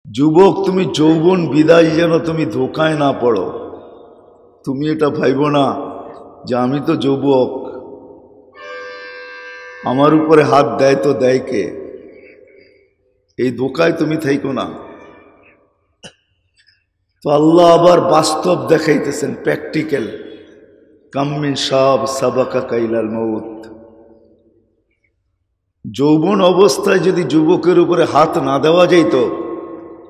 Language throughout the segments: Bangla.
যুবক, তুমি যৌবন বিদায় যেন তুমি ধোকায় না পড়ো। তুমি এটা ভাইব না যে আমি তো যুবক, আমার উপরে হাত দেয় তো দেয় কে, এই ধোকায় তুমি থাইকো না। তো আল্লাহ আবার বাস্তব দেখাইতেছেন, প্র্যাকটিক্যাল। কাম্মিন সাব সাবাকা কাইলাল মউত। যৌবন অবস্থায় যদি যুবকের উপরে হাত না দেওয়া যাইত,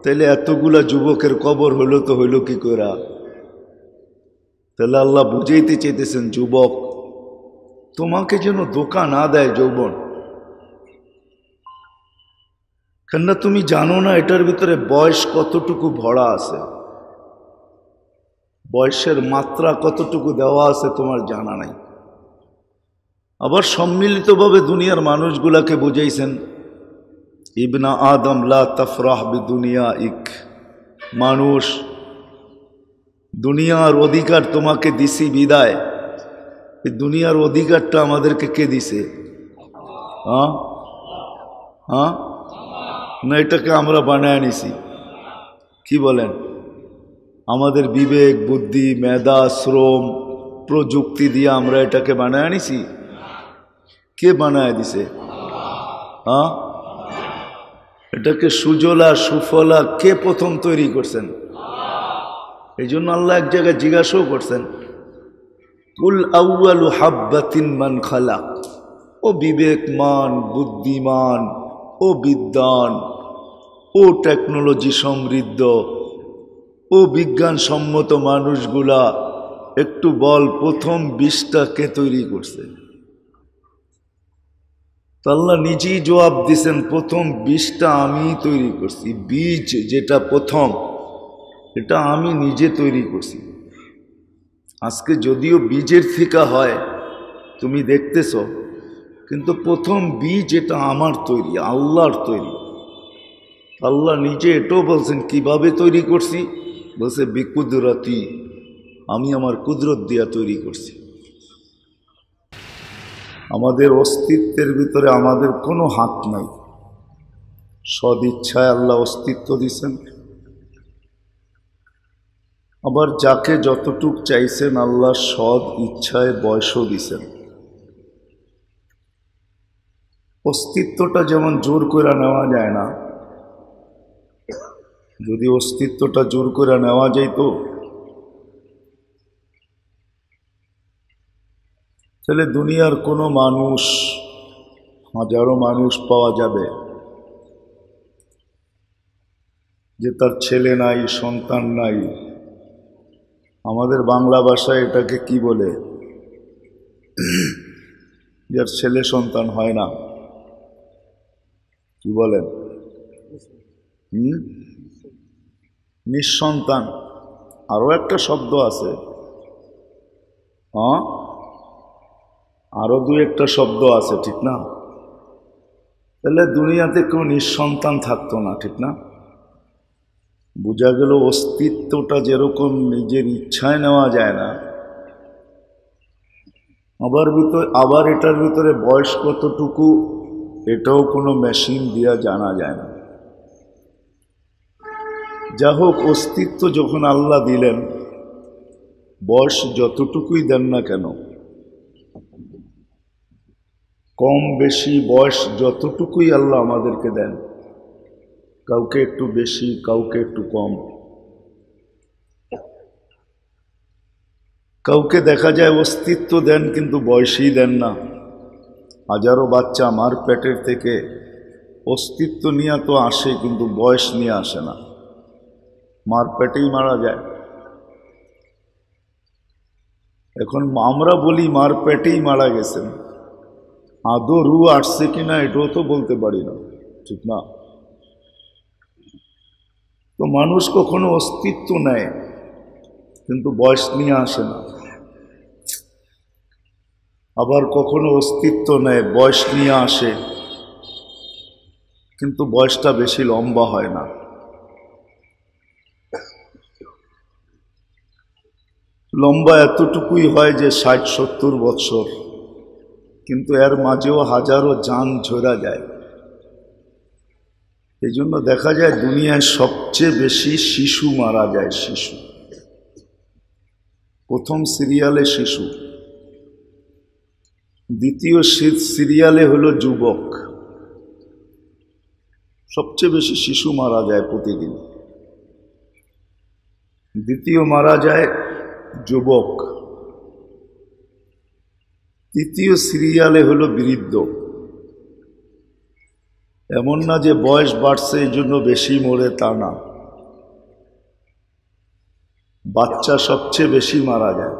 তাহলে এতগুলা যুবকের কবর হইল তো হইল কি করা? তাহলে আল্লাহ বুঝাইতে চাইতেছেন, যুবক তোমাকে যেন ধোঁকা না দেয় যৌবন। কেননা তুমি জানো না এটার ভিতরে বয়স কতটুকু ভরা আছে, বয়সের মাত্রা কতটুকু দেওয়া আছে তোমার জানা নাই। আবার সম্মিলিতভাবে দুনিয়ার মানুষগুলাকে বুঝাইছেন, ইবনা আদম লা তাফরাহ বিদুনিয়া ইক। মানুষ, দুনিয়ার অধিকার তোমাকে দিছি বিদায়, এই দুনিয়ার অধিকারটা আমাদেরকে কে দিছে? হ্যাঁ হ্যাঁ, না এটাকে আমরা বানায় নিছি? কি বলেন? আমাদের বিবেক, বুদ্ধি, মেধা, শ্রম, প্রযুক্তি দিয়ে আমরা এটাকে বানায় নিছি? কে বানায় দিছে? হ্যাঁ, এটাকে সুজলা সুফলা কে প্রথম তৈরি করছেন? এই জন্য আল্লাহ এক জায়গায় জিজ্ঞাসাও করছেন, কুল আউয়ালু হাব্বাতিন মান খালাক। ও বিবেকমান, বুদ্ধিমান, ও বিদ্বান, ও টেকনোলজি সমৃদ্ধ, ও বিজ্ঞানসম্মত মানুষগুলা, একটু বল প্রথম বীজটা কে তৈরি করছে? আল্লাহ নিজেই জবাব দিছেন, প্রথম বীজটা আমি তৈরি করছি। বীজ যেটা প্রথম, এটা আমি নিজে তৈরি করছি। আজকে যদিও বীজের থিকা হয় তুমি দেখতেছ, কিন্তু প্রথম বীজ এটা আমার তৈরি, আল্লাহর তৈরি। আল্লাহ নিজে এটাও বলছেন কিভাবে তৈরি করছি, বলছে বিকুদরতি, আমি আমার কুদরত দিয়া তৈরি করছি। আমাদের অস্তিত্বের ভিতরে আমাদের কোনো হাত নাই, সদ ইচ্ছায় আল্লাহ অস্তিত্ব দিছেন। আবার যাকে যতটুক চাইছেন আল্লাহ সদ ইচ্ছায় বয়সও দিছেন। অস্তিত্বটা যেমন জোর করে নেওয়া যায় না, যদি অস্তিত্বটা জোর করে নেওয়া যাইত তাহলে দুনিয়ার কোনো মানুষ, হাজারো মানুষ পাওয়া যাবে যে তার ছেলে নাই, সন্তান নাই। আমাদের বাংলা ভাষায় এটাকে কি বলে? যার ছেলে সন্তান হয় না, কি বলেন? নিঃসন্তান। আরো একটা শব্দ আছে, হ্যাঁ, আরো দু একটা শব্দ আছে, ঠিক না? তাহলে দুনিয়াতে কেউ নিঃসন্তান থাকতো না, ঠিক না? বোঝা গেল অস্তিত্বটা যেরকম নিজের ইচ্ছায় নেওয়া যায় না, আবার এটার ভিতরে বয়স কতটুকু এটাও কোনো মেশিন দিয়া জানা যায় না। যা হোক, অস্তিত্ব যখন আল্লাহ দিলেন, বয়স যতটুকুই দেন না কেন, কম বেশি বয়স যতটুকুই আল্লাহ আমাদেরকে দেন, কাউকে একটু বেশি, কাউকে একটু কম, কাউকে দেখা যায় অস্তিত্ব দেন কিন্তু বয়সই দেন না। হাজারো বাচ্চা মার পেটের থেকে অস্তিত্ব নিয়ে তো আসে, কিন্তু বয়স নিয়ে আসে না, মার পেটেই মারা যায়। এখন আমরা বলি মার পেটেই মারা গেছেন, আদৌ রু আসছে কিনা এটাও তো বলতে পারি না, ঠিক না? তো মানুষ কখনো অস্তিত্ব নেয় কিন্তু বয়স নিয়ে আসে না, আবার কখনো অস্তিত্ব নেয়, বয়স নিয়ে আসে, কিন্তু বয়সটা বেশি লম্বা হয় না। লম্বা এতটুকুই হয় যে 60-70 বৎসর, কিন্তু এর মাঝেও হাজারো জান ঝরা যায়। এই জন্য দেখা যায় দুনিয়ায় সবচেয়ে বেশি শিশু মারা যায়। শিশু প্রথম সিরিয়ালে শিশু, দ্বিতীয় সিরিয়ালে হলো যুবক। সবচেয়ে বেশি শিশু মারা যায় প্রতিদিন, দ্বিতীয় মারা যায় যুবক, তৃতীয় সিরিয়ালে হলো বৃদ্ধ। এমন না যে বয়স বাড়ছে এই জন্য বেশি মরে, তা না। বাচ্চা সবচেয়ে বেশি মারা যায়,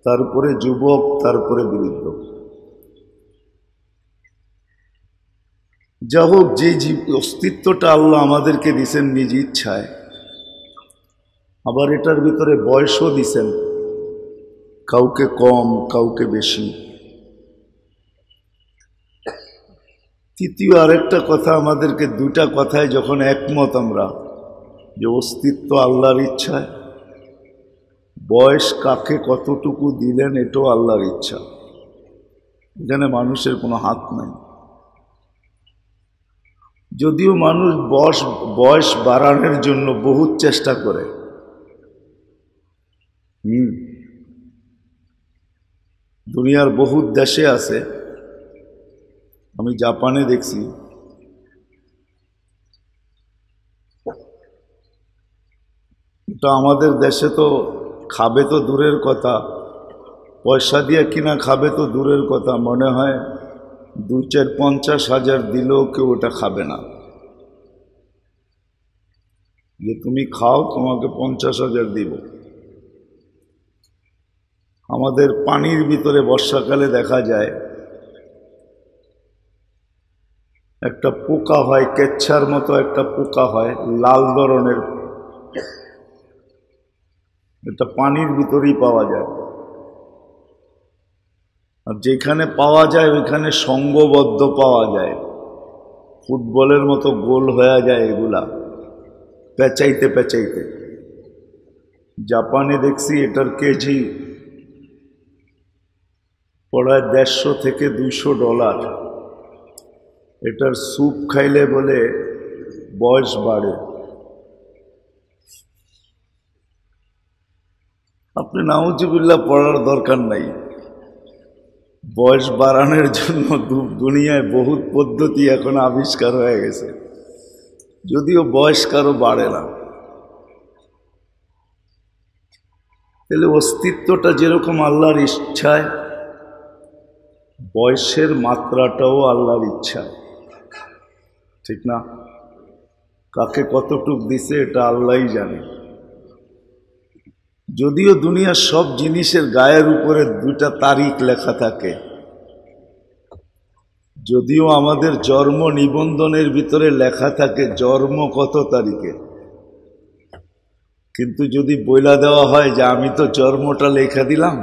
তারপরে যুবক, তারপরে বৃদ্ধ। যা হোক, যে অস্তিত্বটা আল্লাহ আমাদেরকে দিছেন নিজ ইচ্ছায়, আবার এটার ভিতরে বয়সও দিছেন, কাউকে কম কাউকে বেশি। তৃতীয় আরেকটা কথা, আমাদেরকে দুটা কথায় যখন একমত আমরা যে অস্তিত্ব আল্লাহর ইচ্ছায়, বয়স কাকে কতটুকু দিলেন এটাও আল্লাহর ইচ্ছা, এখানে মানুষের কোনো হাত নাই। যদিও মানুষ বয়স বাড়ানোর জন্য বহুত চেষ্টা করে, দুনিয়ার বহুত দেশে আছে। আমি জাপানে দেখছি, এটা আমাদের দেশে তো খাবে তো দূরের কথা, পয়সা দিয়ে কিনা খাবে তো দূরের কথা, মনে হয় 2-4-50 হাজার দিলেও কেউ ওটা খাবে না। যে তুমি খাও, তোমাকে 50,000 দিব। আমাদের পানির ভিতরে বর্ষাকালে দেখা যায় একটা পোকা হয়, কেচ্ছার মতো একটা পোকা হয়, লাল ধরনের, এটা পানির ভিতরেই পাওয়া যায়। আর যেখানে পাওয়া যায় ওইখানে সঙ্গবদ্ধ পাওয়া যায়, ফুটবলের মতো গোল হয়ে যায় এগুলা, পেঁচাইতে পেঁচাইতে। জাপানে দেখছি এটার কেজি পড়ায় $150 থেকে $200। এটার স্যুপ খাইলে বলে বয়স বাড়ে। আপনি নাউজুবিল্লাহ পড়ার দরকার নাই, বয়স বাড়ানোর জন্য দুনিয়ায় বহুত পদ্ধতি এখন আবিষ্কার হয়ে গেছে, যদিও বয়স কারো বাড়ে না। তাহলে অস্তিত্বটা যেরকম আল্লাহর ইচ্ছায়, বয়সের মাত্রাটাও আল্লাহর ইচ্ছা, ঠিক না? কাকে কতটুক দিছে এটা আল্লাহই জানে। যদিও দুনিয়ার সব জিনিসের গায়ের উপরে 2টা তারিখ লেখা থাকে, যদিও আমাদের জন্ম নিবন্ধনের ভিতরে লেখা থাকে জন্ম কত তারিখে, কিন্তু যদি বইলা দেওয়া হয় যে আমি তো জন্মটা লেখা দিলাম,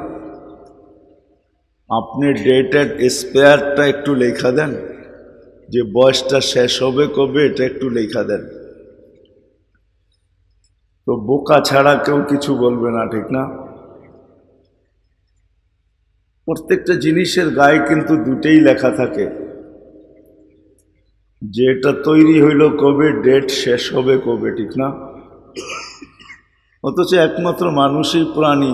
আপনি ডেট অ্যান্ড এক্সপায়ারটা একটু লেখা দেন, যে বয়সটা শেষ হবে কবে এটা একটু লেখা দেন, তো বোকা ছাড়া কেউ কিছু বলবে না, ঠিক না? প্রত্যেকটা জিনিসের গায়ে কিন্তু 2টাই লেখা থাকে, যে এটা তৈরি হইল কবে, ডেট শেষ হবে কবে, ঠিক না? অথচ একমাত্র মানুষই প্রাণী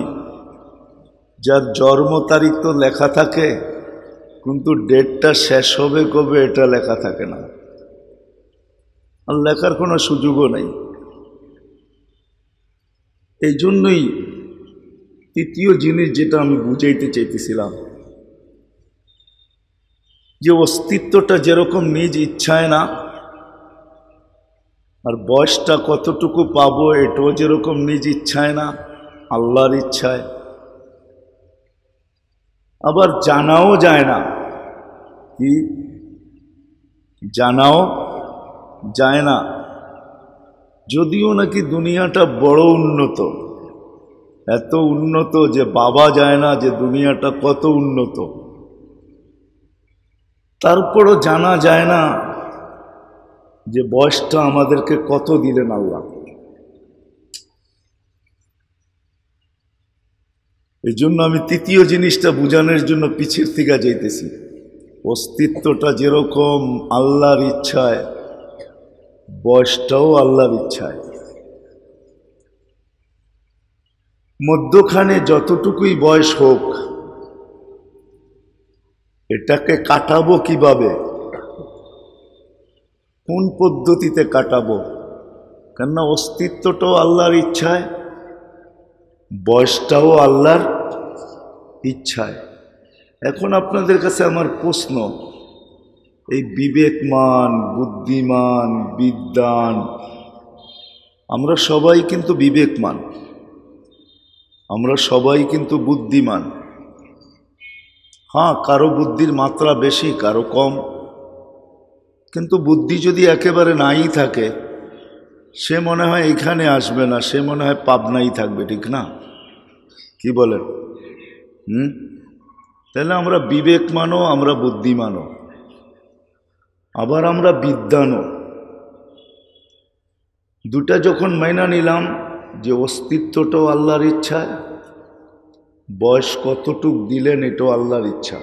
যার জন্ম তারিখ তো লেখা থাকে, কিন্তু ডেটটা শেষ হবে কবে এটা লেখা থাকে না, আর লেখার কোনো সুযোগও নেই। এই জন্যই তৃতীয় জিনিস যেটা আমি বুঝাইতে চাইতেছিলাম, যে অস্তিত্বটা যেরকম নিজ ইচ্ছায় না, আর বয়সটা কতটুকু পাবো এটাও যেরকম নিজ ইচ্ছায় না, আল্লাহর ইচ্ছায়। আবার জানাও যায় না, কি জানাও যায় না। যদিও নাকি দুনিয়াটা বড় উন্নত, এত উন্নত যে ভাবা যায় না যে দুনিয়াটা কত উন্নত, তারপরও জানা যায় না যে বয়সটা আমাদেরকে কত দিলেন আল্লাহ। এই জন্য আমি তৃতীয় জিনিসটা বোঝানোর জন্য পিছের থেকে যাইতেছি। অস্তিত্বটা যেরকম আল্লাহর ইচ্ছায়, বয়সটাও আল্লাহর ইচ্ছায়। মধ্যখানে যতটুকুই বয়স হোক, এটাকে কাটাবো কিভাবে, কোন পদ্ধতিতে কাটাবো? কেননা অস্তিত্বটাও আল্লাহর ইচ্ছায়, বয়সটাও আল্লাহর ইচ্ছায়। এখন আপনাদের কাছে আমার প্রশ্ন, এই বিবেকমান, বুদ্ধিমান, বিদ্বান, আমরা সবাই কিন্তু বিবেকমান, আমরা সবাই কিন্তু বুদ্ধিমান। হ্যাঁ, কারো বুদ্ধির মাত্রা বেশি, কারো কম, কিন্তু বুদ্ধি যদি একেবারে নাই থাকে, সে মনে হয় এখানে আসবে না, সে মনে হয় পাবনাই থাকবে, ঠিক না? কি বলেন? তাহলে আমরা বিবেকমানও, আমরা বুদ্ধিমানও, আবার আমরা বিদ্বানও। দুটা যখন মাইনা নিলাম যে অস্তিত্বটাও আল্লাহর ইচ্ছায়, বয়স কতটুক দিলেন এটাও আল্লাহর ইচ্ছা।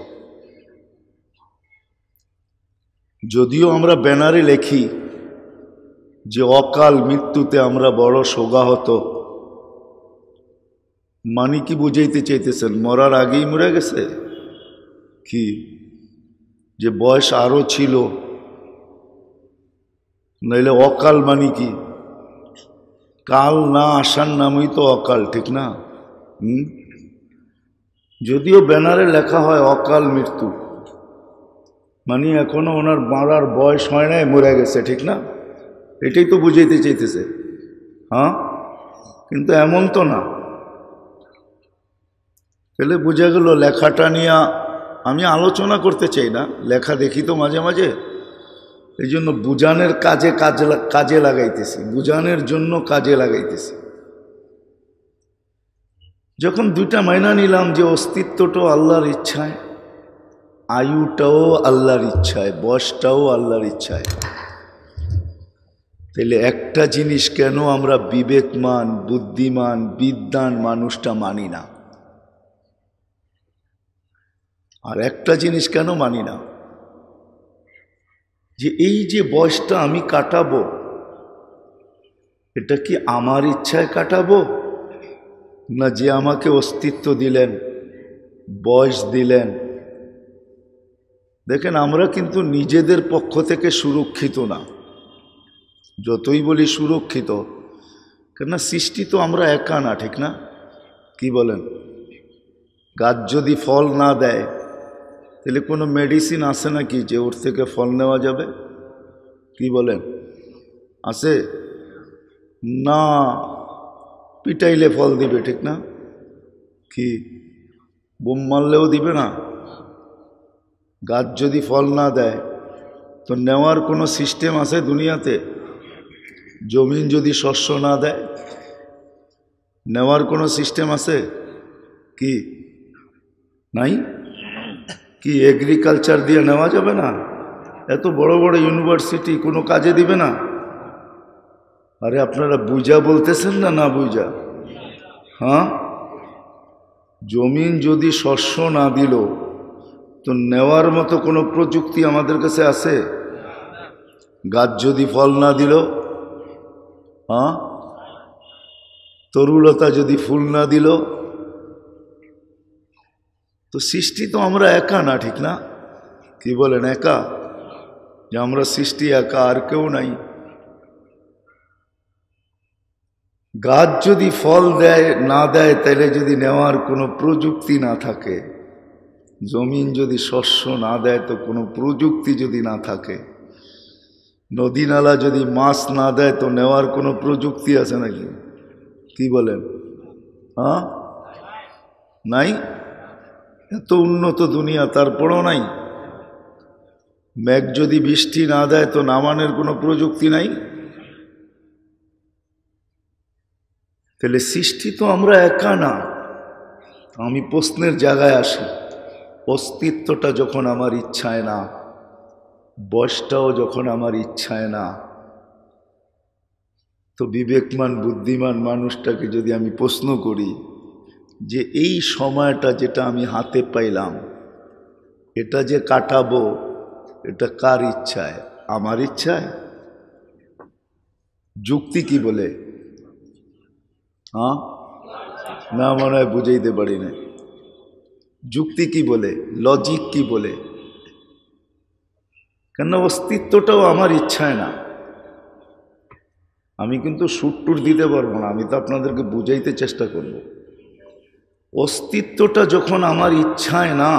যদিও আমরা ব্যানারে লেখি যে অকাল মৃত্যুতে আমরা বড় শোকাহত, মানে কি বুঝাইতে চাইতেছেন? মরার আগেই মরে গেছে কি? যে বয়স আরো ছিল? নইলে অকাল মানে কি? কাল না আসার নামই তো অকাল, ঠিক না? যদিও ব্যানারে লেখা হয় অকাল মৃত্যু, মানে এখনো ওনার মারার বয়স হয় নাই, মরে গেছে, ঠিক না? এটাই তো বুঝাইতে চাইতেছে। হ্যাঁ, কিন্তু এমন তো না। তাহলে বোঝা গেল লেখাটা নিয়ে আমি আলোচনা করতে চাই না, লেখা দেখি তো মাঝে মাঝে, এই জন্য বুঝানোর কাজে লাগাইতেছি, বুঝানোর জন্য কাজে লাগাইতেছি। যখন দুইটা মাইনা নিলাম যে অস্তিত্বটাও আল্লাহর ইচ্ছায়, আয়ুটাও আল্লাহর ইচ্ছায়, বয়সটাও আল্লাহর ইচ্ছায়, তাহলে একটা জিনিস কেন আমরা বিবেকমান, বুদ্ধিমান, বিদ্বান মানুষটা মানি না? আর একটা জিনিস কেন মানি না? যে এই যে বয়সটা আমি কাটাবো, এটা কি আমার ইচ্ছায় কাটাবো, না যে আমাকে অস্তিত্ব দিলেন, বয়স দিলেন? দেখেন, আমরা কিন্তু নিজেদের পক্ষ থেকে সুরক্ষিত না, যতই বলি সুরক্ষিত, কেননা সৃষ্টি তো আমরা একা না, ঠিক না? কি বলেন? গাছ যদি ফল না দেয়, তাহলে কোনো মেডিসিন আছে নাকি যে ওর থেকে ফল নেওয়া যাবে? কি বলেন? আছে না? পিটাইলে ফল দিবে, ঠিক না? কি বোম মারলেও দিবে না? গাছ যদি ফল না দেয় তো নেওয়ার কোনো সিস্টেম আছে দুনিয়াতে? জমিন যদি শস্য না দেয়, নেওয়ার কোনো সিস্টেম আছে কি? নাই। কি এগ্রিকালচার দিয়ে নেওয়া যাবে না? এত বড় বড় ইউনিভার্সিটি কোনো কাজে দিবে না? আরে আপনারা বুঝা বলতেছেন না, না বুঝা? হ্যাঁ, জমিন যদি শস্য না দিল তো নেওয়ার মতো কোনো প্রযুক্তি আমাদের কাছে আছে? গাছ যদি ফল না দিল, হ্যাঁ, তরুলতা যদি ফুল না দিল, তো সৃষ্টি তো আমরা একা না, ঠিক না? কি বলেন? একা? যে আমরা সৃষ্টি একা, আর কেউ নাই। গাছ যদি ফল দেয় না দেয়, তাহলে যদি নেওয়ার কোনো প্রযুক্তি না থাকে, জমিন যদি শস্য না দেয় তো কোনো প্রযুক্তি যদি না থাকে, নদী নালা যদি মাছ না দেয় তো নেওয়ার কোনো প্রযুক্তি আছে নাকি? কি বলেন? হ্যাঁ, নাই। এত উন্নত দুনিয়া, তারপরও নাই। মেঘ যদি বৃষ্টি না দেয় তো নামানোর কোনো প্রযুক্তি নাই। তাহলে সৃষ্টি তো আমরা একা না। আমি প্রশ্নের জায়গায় আসি, অস্তিত্বটা যখন আমার ইচ্ছায় না, বয়সটাও যখন আমার ইচ্ছায় না, তো বিবেকমান বুদ্ধিমান মানুষটাকে যদি আমি প্রশ্ন করি যে এই সময়টা যেটা আমি হাতে পাইলাম, এটা যে কাটাবো, এটা কার ইচ্ছায়? আমার ইচ্ছায়? যুক্তি কি বলে? হ্যাঁ, না মনে হয় বুঝাইতে পারি না। যুক্তি কি বলে, লজিক কি বলে? কেন অস্তিত্বটাও আমার ইচ্ছায় না। আমি কিন্তু সুট্টুর দিতে পারবো না, আমি তো আপনাদেরকে বুঝাইতে চেষ্টা করব। অস্তিত্বটা যখন আমার ইচ্ছায় না,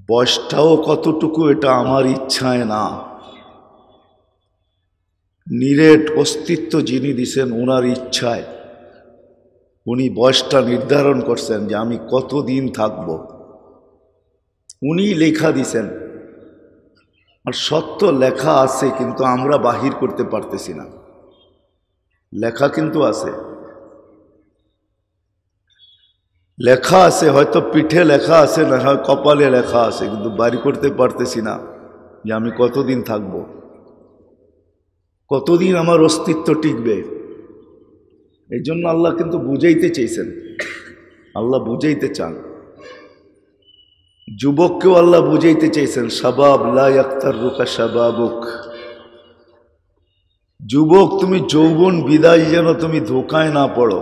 বয়সটাও কতটুকু এটা আমার ইচ্ছায় না। নিরেট অস্তিত্ব যিনি দিছেন ওনার ইচ্ছায়, উনি বয়সটা নির্ধারণ করছেন যে আমি কতদিন থাকব, উনি লেখা দিছেন। আর সত্য লেখা আছে, কিন্তু আমরা বাহির করতে পারতেছি না। লেখা কিন্তু আছে, লেখা আছে, হয়তো পিঠে লেখা আছে, না হয় কপালে লেখা আছে, কিন্তু বাড়ি করতে পারতেছি না যে আমি কতদিন থাকব, কতদিন আমার অস্তিত্ব টিকবে। এই জন্য আল্লাহ কিন্তু বুঝাইতে চেয়েছেন, আল্লাহ বুঝাইতে চান। যুবককেও আল্লাহ বুঝাইতে চেয়েছেন, শাবাব লা ইয়াক্তাররুকা শাবাবুক। যুবক, তুমি যৌবন বিদায় যেন তুমি ধোকায় না পড়ো।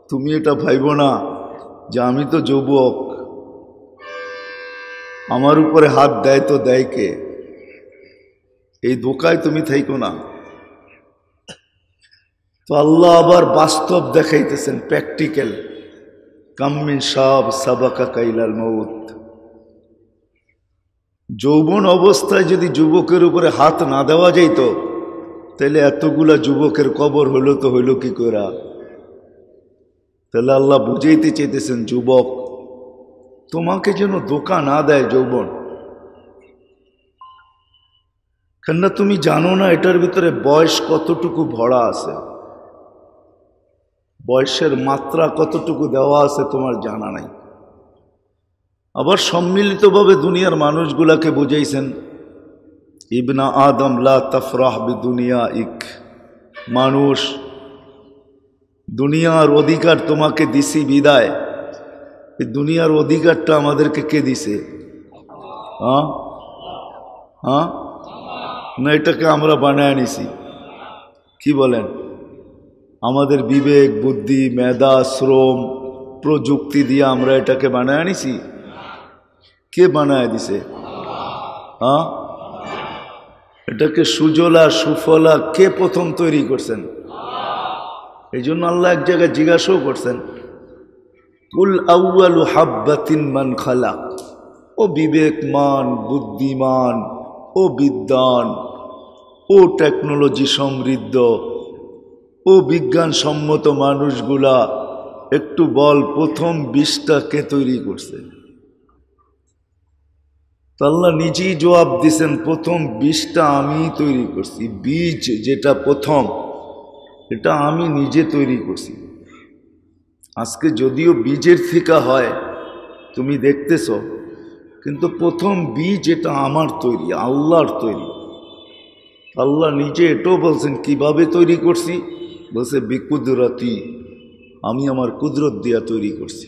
তুমি এটা ভাইব না যে আমি তো যুবক, আমার উপরে হাত দেয় তো দেয় কে, এই ধোকায় তুমি থাইকো না। তো আল্লাহ আবার বাস্তব দেখাইতেছেন, প্র্যাকটিক্যাল। কাম্মিন সাব সাবাকা কাইলাল মউত। যৌবন অবস্থায় যদি যুবকের উপরে হাত না দেওয়া যাইত, তাহলে এতগুলা যুবকের কবর হইল তো হইল কি করা? তাহলে আল্লাহ বুঝাইতে চাইতেছেন, যুবক তোমাকে যেন ধোঁকা না দেয় যৌবন। কেননা তুমি জানো না এটার ভিতরে বয়স কতটুকু ভরা আছে, বয়সের মাত্রা কতটুকু দেওয়া আছে তোমার জানা নাই। আবার সম্মিলিতভাবে দুনিয়ার মানুষগুলাকে বুঝাইছেন, ইবনা আদম লা তাফরাহ বিদুনিয়া ইক। মানুষ, দুনিয়ার অধিকার তোমাকে দিছি বিদায়, এই দুনিয়ার অধিকারটা আমাদেরকে কে দিছে? হ্যাঁ হ্যাঁ, না এটাকে আমরা বানায় নিছি? কি বলেন? আমাদের বিবেক, বুদ্ধি, মেধা, শ্রম, প্রযুক্তি দিয়ে আমরা এটাকে বানায় আনিছি? কে বানায় দিছে? হ্যাঁ, এটাকে সুজলা সুফলা কে প্রথম তৈরি করছেন? এই জন্য আল্লাহ এক জায়গায় জিজ্ঞাসাও করছেন, কুল আউয়ালু হাব্বাতিন মান খালাক। ও বিবেকমান, বুদ্ধিমান, ও বিদ্বান, ও টেকনোলজি সমৃদ্ধ, ও বিজ্ঞানসম্মত মানুষগুলা, একটু বল প্রথম বীজটা কে তৈরি করছে? আল্লাহ নিজেই জবাব দিছেন, প্রথম বীজটা আমি তৈরি করছি। বীজ যেটা প্রথম, এটা আমি নিজে তৈরি করছি। আজকে যদিও বীজের থেকে হয় তুমি দেখতেছ, কিন্তু প্রথম বীজ এটা আমার তৈরি, আল্লাহর তৈরি। আল্লাহ নিজে এটাও বলছেন কিভাবে তৈরি করছি, বলছে বিকুদরতি, আমি আমার কুদরত দিয়া তৈরি করছি।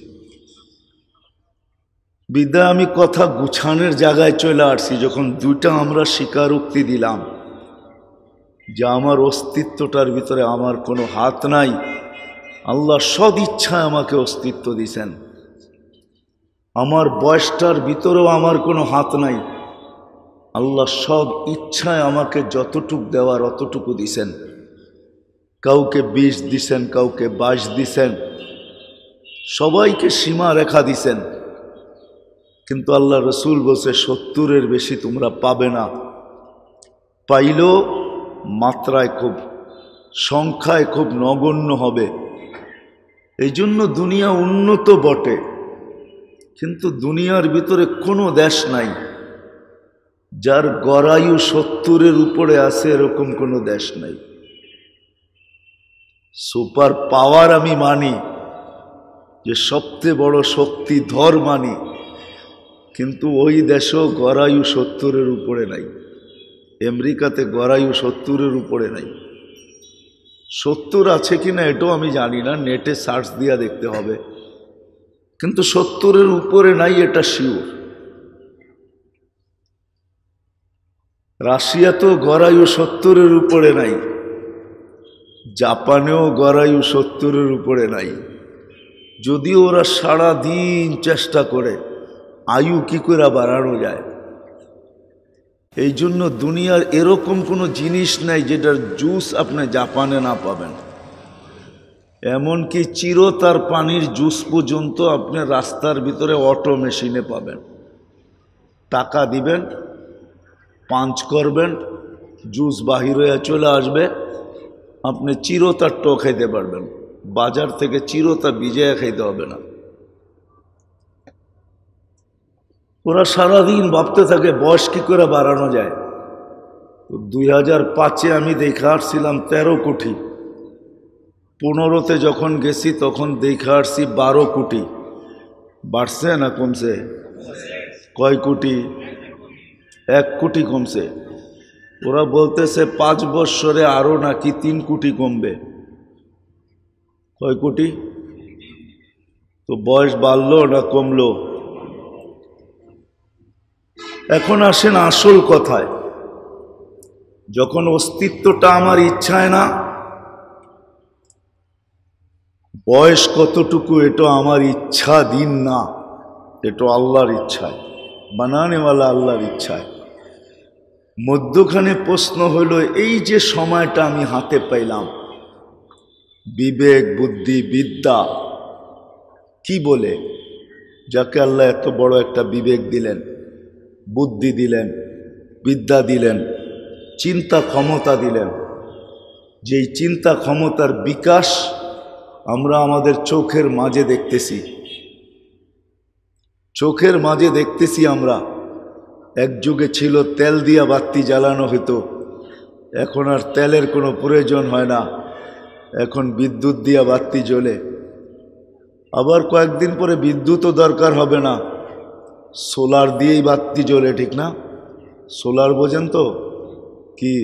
বিদ্যায় আমি কথা গুছানোর জায়গায় চলে আসছি, যখন দুইটা আমরা স্বীকারোক্তি দিলাম যে আমার অস্তিত্বটার ভিতরে আমার কোনো হাত নাই, আল্লাহ সদ ইচ্ছায় আমাকে অস্তিত্ব দিছেন। আমার বয়সটার ভিতরেও আমার কোনো হাত নাই, আল্লাহ সব ইচ্ছায় আমাকে যতটুক দেওয়ার অতটুকু দিছেন। কাউকে 20 দিছেন, কাউকে 22 দিছেন, সবাইকে সীমা রেখা দিছেন। কিন্তু আল্লাহ রসুল বলছে 70-এর বেশি তোমরা পাবে না। পাইলেও মাত্রায় খুব, সংখ্যায় খুব নগণ্য হবে। এই জন্য দুনিয়া উন্নত বটে, কিন্তু দুনিয়ার ভিতরে কোনো দেশ নাই যার গড়ায়ু 70-এর উপরে আছে, এরকম কোনো দেশ নাই। সুপার পাওয়ার আমি মানি, যে সবচেয়ে বড় শক্তিধর মানি, কিন্তু ওই দেশও গড়ায়ু 70-এর উপরে নাই। আমেরিকাতে গড়ায়ু 70-এর উপরে নাই। 70 আছে কিনা এটাও আমি জানি না, নেটে সার্চ দিয়া দেখতে হবে, কিন্তু 70-এর উপরে নাই, এটা শিওর। রাশিয়া তো গড়ায়ু 70-এর উপরে নাই, জাপানেও গড়ায়ু 70-এর উপরে নাই। যদিও ওরা সারা দিন চেষ্টা করে আয়ু কি করে বাড়ানো যায়। এই জন্য দুনিয়ার এরকম কোনো জিনিস নাই যেটার জুস আপনি জাপানে না পাবেন। এমনকি চিরতার পানির জুস পর্যন্ত আপনি রাস্তার ভিতরে অটো মেশিনে পাবেন। টাকা দিবেন, পাঞ্চ করবেন, জুস বাহির হয়ে চলে আসবে, আপনি চিরতার টো খাইতে পারবেন। বাজার থেকে চিরতা ভিজিয়ে খাইতে হবে না। ওরা সারাদিন ভাবতে থাকে বয়স কি করে বাড়ানো যায়। 2005-এ আমি দেখে আসছিলাম 13 কোটি, 15-তে যখন গেছি তখন দেখে আসছি 12 কোটি। বাড়ছে না কমছে? কয় কোটি? 1 কোটি কমছে। ওরা বলতেছে 5 বৎসরে আরো নাকি 3 কোটি কমবে। কয় কোটি? তো বয়স বাড়লো না কমলো? এখন আসেন আসল কথায়। যখন অস্তিত্বটা আমার ইচ্ছায় না, বয়স কতটুকু এটা আমার ইচ্ছাধীন না, এটা আল্লাহর ইচ্ছায়, বানানেওয়ালা আল্লাহর ইচ্ছায়। মধ্যখানে প্রশ্ন হলো এই যে সময়টা আমি হাতে পাইলাম, বিবেক, বুদ্ধি, বিদ্যা কি বলে, যাকে আল্লাহ এত বড় একটা বিবেক দিলেন, বুদ্ধি দিলেন, বিদ্যা দিলেন, চিন্তা ক্ষমতা দিলেন, যেই চিন্তা ক্ষমতার বিকাশ আমরা আমাদের চোখের মাঝে দেখতেছি। চোখের মাঝে দেখতেছি আমরা। এক যুগে ছিল তেল দিয়া বাতি জ্বালানো হতো, এখন আর তেলের কোনো প্রয়োজন হয় না, এখন বিদ্যুৎ দিয়া বাতি জ্বলে। আবার কয়েকদিন পরে বিদ্যুৎও দরকার হবে না, সোলার দিয়েই বাতি জ্বলে, ঠিক না? সোলার বোঝেন তো কি?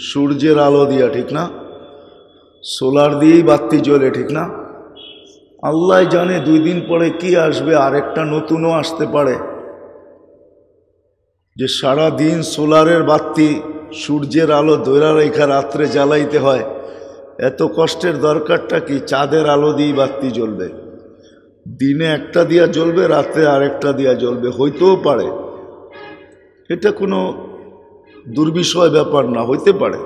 সূর্যের আলো দিয়া, ঠিক না? সোলার দিয়েই বাতি জ্বলে, ঠিক না? আল্লাহ জানে 2 দিন পরে কি আসবে, আরেকটা নতুনও আসতে পারে। যে সারা দিন সোলারের বাতি, সূর্যের আলো ধরে রেখা রাত্রে জ্বালাইতে হয়, এত কষ্টের দরকারটা কি? চাঁদের আলো দিয়েই বাতি জ্বলবে। দিনে একটা দিয়া জ্বলবে, রাতে আরেকটা দিয়া জ্বলবে, হইতেও পারে। এটা কোনো দুর্বিষয় ব্যাপার না, হইতে পারে।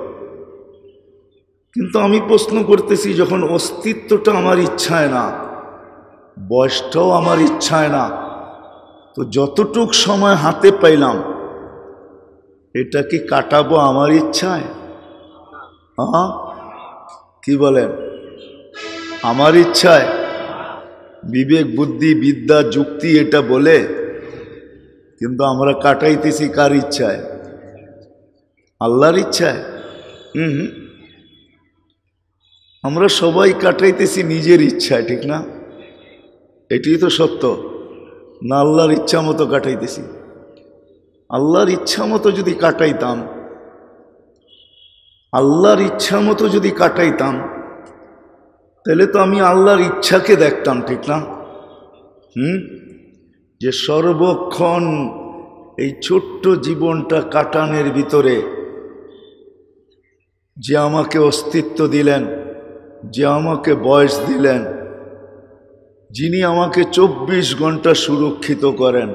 কিন্তু আমি প্রশ্ন করতেছি, যখন অস্তিত্বটা আমার ইচ্ছায় না, বয়সটাও আমার ইচ্ছায় না, তো যতটুক সময় হাতে পাইলাম এটা কি কাটাবো আমার ইচ্ছায়? হ্যাঁ, কি বলেন? আমার ইচ্ছায়? বিবেক, বুদ্ধি, বিদ্যা, যুক্তি এটা বলে, কিন্তু আমরা কাটাইতেছি কার ইচ্ছায়? আল্লাহর ইচ্ছায়। আমরা সবাই কাটাইতেছি নিজের ইচ্ছায়, ঠিক না? এটাই তো সত্য না? আল্লাহর ইচ্ছা মতো কাটাইতেছি। আল্লাহর ইচ্ছা মতো যদি কাটাইতাম, আল্লাহর ইচ্ছা মতো যদি কাটাইতাম, তাহলে তো আমি আল্লাহর ইচ্ছাকে দেখতাম, ঠিক না? যে সর্বক্ষণ এই ছোট্ট জীবনটা কাটানোর ভিতরে যে আমাকে অস্তিত্ব দিলেন, যে আমাকে বয়স দিলেন, যিনি আমাকে 24 ঘন্টা সুরক্ষিত করেন।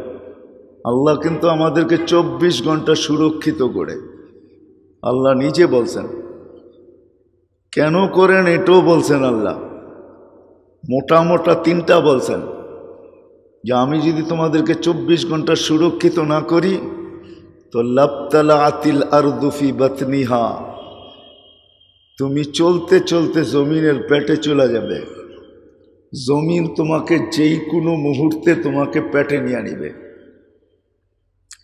আল্লাহ কিন্তু আমাদেরকে 24 ঘন্টা সুরক্ষিত করে, আল্লাহ নিজে বলছেন। কেন করেন এটাও বলছেন আল্লাহ। মোটা মোটা 3টা বলছেন, যে আমি যদি তোমাদেরকে 24 ঘন্টা সুরক্ষিত না করি তো লাবতালা আতিল আরদু ফি বাতনিহা, তুমি চলতে চলতে জমিনের পেটে চলে যাবে। জমিন তোমাকে যেই কোনো মুহূর্তে তোমাকে পেটে নিয়ে নিবে।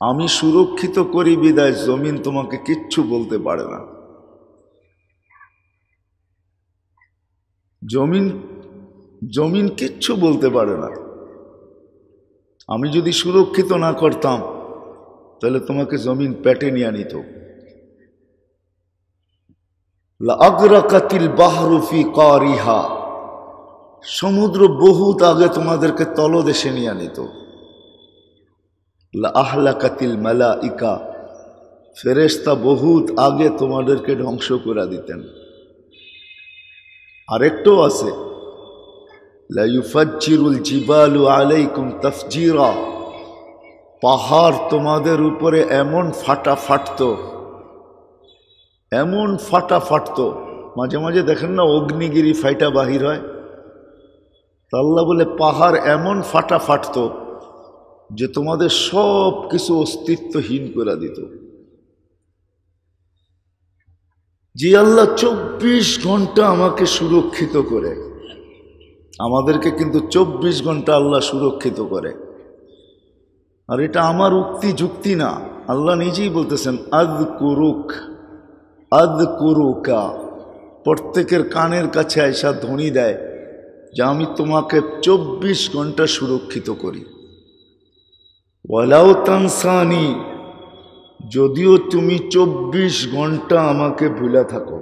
আমি সুরক্ষিত করি বিদায় জমিন তোমাকে কিচ্ছু বলতে পারে না। জমিন কিচ্ছু বলতে পারে না। আমি যদি সুরক্ষিত না করতাম তাহলে তোমাকে জমিন পেটে নিয়ে নিত। লাগরাকাতিল বাহরু ফি কারিহা, সমুদ্র বহুত আগে তোমাদেরকে তলদেশে নিয়ে নিত। লাহলাকাতিল মালাইকা ফেরেশতা বহুত আগে তোমাদেরকে ধ্বংস করে দিতেন। আরেকটু আছে, লা ইউফাজ্জিরুল জিবালু আলাইকুম তাফজিরা, পাহাড় তোমাদের উপরে এমন ফাটা ফাটতো, এমন ফাটা ফাটতো, মাঝে মাঝে দেখেন না অগ্নিগিরি ফাইটা বাহির হয়, তা আল্লাহ বলে পাহাড় এমন ফাটা ফাটতো যে তোমাদের সব কিছু অস্তিত্বহীন করে দিত। যে আল্লাহ 24 ঘন্টা আমাকে সুরক্ষিত করে, আমাদেরকে কিন্তু 24 ঘন্টা আল্লাহ সুরক্ষিত করে। আর এটা আমার উক্তি যুক্তি না, আল্লাহ নিজেই বলতেছেন আযকুরুক আযকুরুকা, প্রত্যেকের কানের কাছে আইসা ধ্বনি দেয় যে আমি তোমাকে 24 ঘন্টা সুরক্ষিত করি। ওয়ালাউ তানসানি, যদিও তুমি 24 ঘন্টা আমাকে ভুলে থাকো।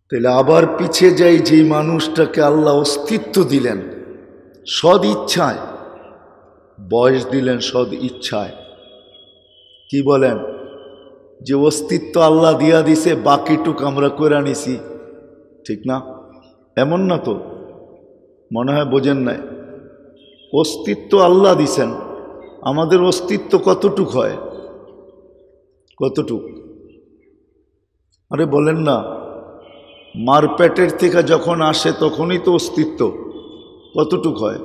তাহলে আবার পিছিয়ে যাই, যে মানুষটাকে আল্লাহ অস্তিত্ব দিলেন সদ ইচ্ছায়, বয়স দিলেন সদ ইচ্ছায়, কি বলেন, যে অস্তিত্ব আল্লাহ দিয়া দিছে, বাকিটুক আমরা করে নিছি, ঠিক না? এমন না তো, মনে হয় বোঝেন নাই। অস্তিত্ব আল্লাহ দিছেন, আমাদের অস্তিত্ব কতটুক হয়, কতটুক? আরে বলেন না, মার পেটের থেকে যখন আসে তখনই তো অস্তিত্ব, কতটুক হয়?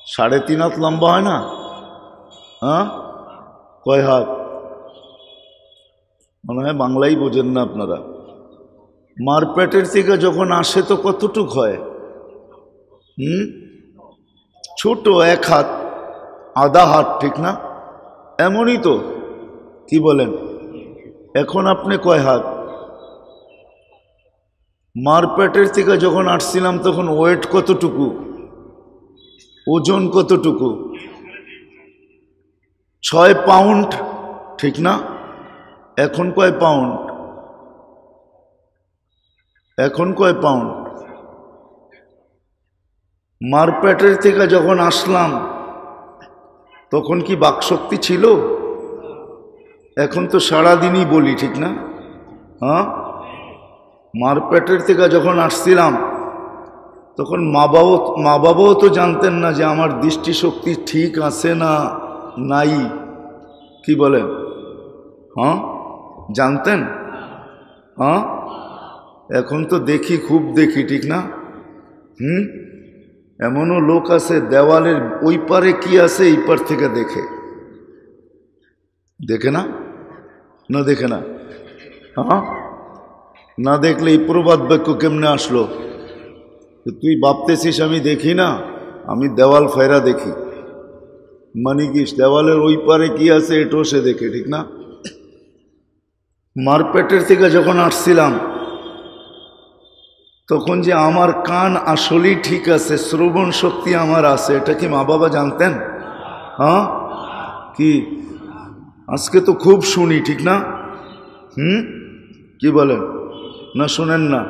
3.5 হাত লম্বা হয় না? কয় হাত? মনে হয় বাংলাই বোঝেন না আপনারা। মার পেটের থেকে যখন আসে তো কতটুক হয়? ছোট 1 হাত, আধা হাত, ঠিক না? এমনই তো, কি বলেন? এখন আপনি কয় হাত? মার পেটের থেকে যখন আসছিলাম তখন ওয়েট কতটুকু, ওজন কতটুকু? 6 পাউন্ড, ঠিক না? এখন কয় পাউন্ড? এখন কয় পাউন্ড? মার পেটের থেকে যখন আসলাম তখন কি বাকশক্তি ছিল? এখন তো সারাদিনই বলি, ঠিক না? মার পেটের থেকে যখন আসছিলাম তখন মা বাবাও তো জানতেন না যে আমার দৃষ্টিশক্তি ঠিক আছে না নাই, কি বলেন? জানতেন? এখন তো দেখি, খুব দেখি, ঠিক না? এমনও লোক আছে দেওয়ালের ওই পারে কি আছে এই পার থেকে দেখে, দেখে না? না দেখে না? না দেখলে এই প্রবাদ বাক্য কেমনে আসলো? তুই ভাবতেছিস আমি দেখি না, আমি দেওয়াল ফেরা দেখি, মানে কি দেওয়ালের ওই পারে কি আছে এটাও সে দেখে, ঠিক না? মার পেটের থেকে যখন আসছিলাম তখন যে আমার কান আসলেই ঠিক আছে, শ্রবণ শক্তি আমার আছে, এটা কি মা বাবা জানতেন? কি আজকে তো খুব শুনি, ঠিক না? কি বলেন? না শুনেন না?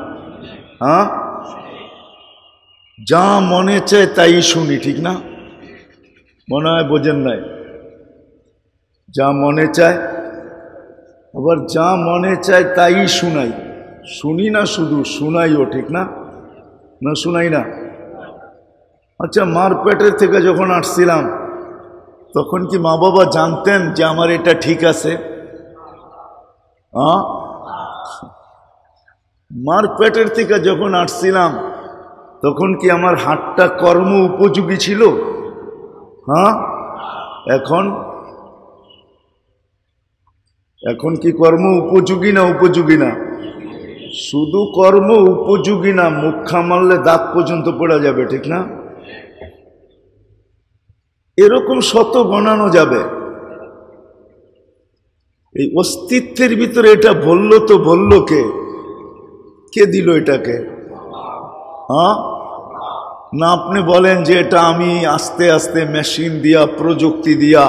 যা মনে চায় তাই শুনি, ঠিক না? মনে হয় বোঝেন নাই। যা মনে চায়, আবার যা মনে চায় তাই শুনাই, শুনি না শুধু শুনাইও, ঠিক না? না শুনাই না? আচ্ছা, মার পেটের থেকে যখন আসছিলাম তখন কি মা বাবা জানতেন যে আমার এটা ঠিক আছে? মার পেটের থেকে যখন আসছিলাম তখন কি আমার হাতটা কর্ম উপযোগী ছিল? এখন এখন কি কর্ম উপযোগী না উপযোগী না? শুধু কর্ম উপযোগী না, মুখা মারলে দাঁত পর্যন্ত পড়া যাবে, ঠিক না? এরকম শত গণানো যাবে। এই অস্তিত্বের ভিতরে এটা বললো তো বললো কে? কে দিল এটাকে? না আপনি বলেন যে এটা আমি আস্তে আস্তে মেশিন দিয়া, প্রযুক্তি দিয়া,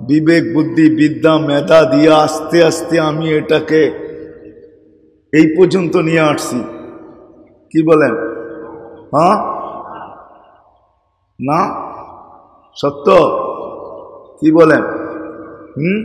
বিবেক বুদ্ধি বিদ্যা মেধা দিয়া আস্তে আস্তে আমি এটাকে এই পর্যন্ত নিয়ে আসছি, কি বলেন? না, সত্য কি বলেন? হুম